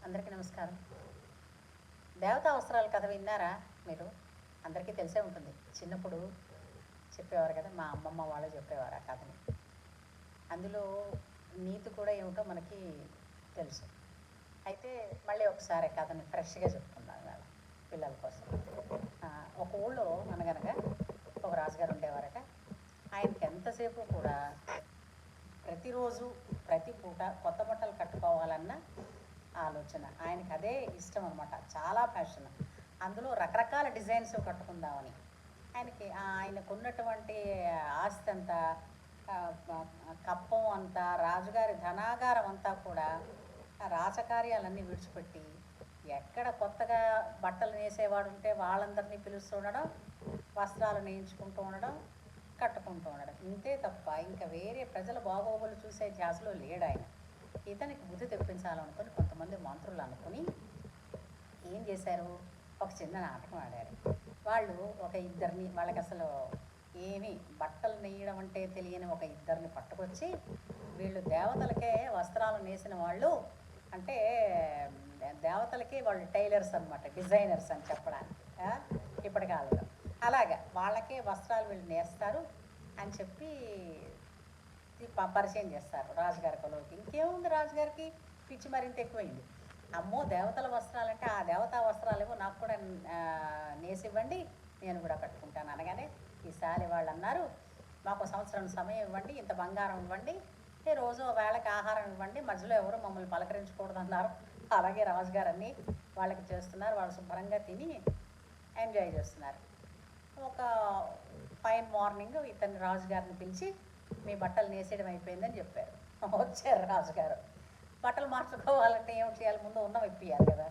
అందరికీ నమస్కారం. దేవతా అవసరాల కథ విన్నారా మీరు? అందరికీ తెలిసే ఉంటుంది. చిన్నప్పుడు చెప్పేవారు కదా, మా అమ్మమ్మ వాళ్ళు చెప్పేవారు ఆ కథని. అందులో నీతి కూడా ఏమిటో మనకి తెలుసు. అయితే మళ్ళీ ఒకసారి కథని ఫ్రెష్గా చెప్పుకుందాం ఇవాళ పిల్లల కోసం. ఒక ఊళ్ళో అనగనగా ఒక రాజుగారు ఉండేవారట. ఆయనకి ఎంతసేపు కూడా ప్రతిరోజు ప్రతి పూట కొత్త బట్టలు కట్టుకోవాలన్న ఆలోచన. ఆయనకి అదే ఇష్టం అనమాట, చాలా ప్యాషన్. అందులో రకరకాల డిజైన్స్ కట్టుకుందామని ఆయనకున్నటువంటి ఆస్తి అంతా, కప్పం అంతా, రాజుగారి ధనాగారం అంతా కూడా రాజకార్యాలన్నీ విడిచిపెట్టి ఎక్కడ కొత్తగా బట్టలు నేసేవాడు ఉంటే వాళ్ళందరినీ పిలుస్తూ ఉండడం, వస్త్రాలు నేయించుకుంటూ ఉండడం, కట్టుకుంటూ ఉండడం. ఇంతే తప్ప ఇంకా వేరే ప్రజల బాగోగులు చూసే ధ్యాసలో లేడు ఆయన. ఇతనికి బుద్ధి తెప్పించాలనుకుని కొంతమంది మంత్రులు అనుకుని ఏం చేశారు, ఒక చిన్న నాటకం ఆడారు. వాళ్ళు ఒక ఇద్దరిని, వాళ్ళకి అసలు ఏమి బట్టలు నెయ్యడం అంటే తెలియని ఒక ఇద్దరిని పట్టుకొచ్చి, వీళ్ళు దేవతలకే వస్త్రాలు నేసిన వాళ్ళు, అంటే దేవతలకి వాళ్ళు టైలర్స్ అనమాట, డిజైనర్స్ అని చెప్పడానికి ఇప్పటి కాలంలో. అలాగా వాళ్ళకే వస్త్రాలు వీళ్ళు నేస్తారు అని చెప్పి పరిచయం చేస్తారు రాజుగారి కొలువుకి. ఇంకేముంది, రాజుగారికి పిచ్చి మరింత ఎక్కువైంది. అమ్మో, దేవతల వస్త్రాలంటే ఆ దేవతా వస్త్రాలేమో నాకు కూడా నేసివ్వండి, నేను కూడా కట్టుకుంటాను అనగానే ఈసారి వాళ్ళు అన్నారు, మాకు సంవత్సరం సమయం ఇవ్వండి, ఇంత బంగారం ఇవ్వండి, రోజు వేళకి ఆహారం ఇవ్వండి, మధ్యలో ఎవరు మమ్మల్ని పలకరించకూడదు అన్నారు. అలాగే రాజుగారు అన్నీ వాళ్ళకి చేస్తున్నారు. వాళ్ళు శుభ్రంగా తిని ఎంజాయ్ చేస్తున్నారు. ఒక ఫైన్ మార్నింగ్ ఇతన్ని రాజుగారిని పిలిచి, మీ బట్టలు నేసేయడం అయిపోయిందని చెప్పారు. వచ్చారు రాజుగారు. బట్టలు మార్చుకోవాలంటే ఏమిటి చేయాలి, ముందు ఉన్న ఇప్పియాలి కదా,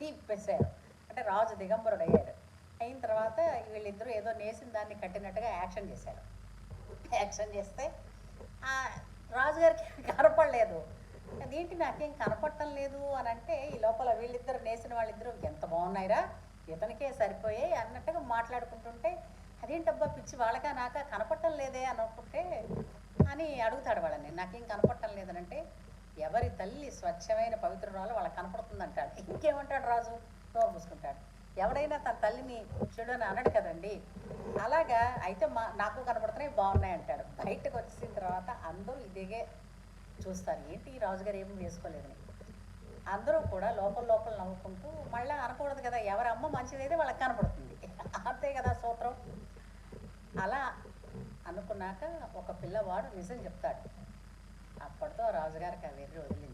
ఇప్పేశారు. అంటే రాజు దిగంబరుడు అయ్యాడు. అయిన తర్వాత వీళ్ళిద్దరూ ఏదో నేసిన దాన్ని కట్టినట్టుగా యాక్షన్ చేశారు. యాక్షన్ చేస్తే రాజుగారికి కనపడలేదు. అదేంటి నాకేం కనపడటం లేదు అని అంటే, ఈ లోపల వీళ్ళిద్దరు నేసిన వాళ్ళిద్దరూ ఎంత బాగున్నాయిరా, ఇతనికే సరిపోయాయి అన్నట్టుగా మాట్లాడుకుంటుంటే, అదేంటబ్బా పిచ్చి వాళ్ళకా నాకా కనపడటం లేదే అనుకుంటే అని అడుగుతాడు వాళ్ళని. నాకేం కనపడటం లేదనంటే, ఎవరి తల్లి స్వచ్ఛమైన పవిత్రురాలు వాళ్ళకి కనపడుతుందంటాడు. ఇంకేమంటాడు రాజు, నోరు పూసుకుంటాడు. ఎవడైనా తన తల్లిని చెడు అని అనడు కదండి. అలాగా అయితే నాకు కనపడుతున్నాయి, బాగున్నాయి అంటాడు. బయటకు వచ్చిన తర్వాత అందరూ ఇదిగే చూస్తారు, ఏంటి ఈ రాజుగారు ఏమీ వేసుకోలేదని. అందరూ కూడా లోపల లోపల నవ్వుకుంటూ, మళ్ళీ అనకూడదు కదా, ఎవరి అమ్మ మంచిదైతే వాళ్ళకి కనపడుతుంది, అంతే కదా సూత్రం. అలా అనుకున్నాక ఒక పిల్లవాడు నిజం చెప్తాడు. అప్పటితో రాజుగారికి ఆ వెర్రి వదిలింది.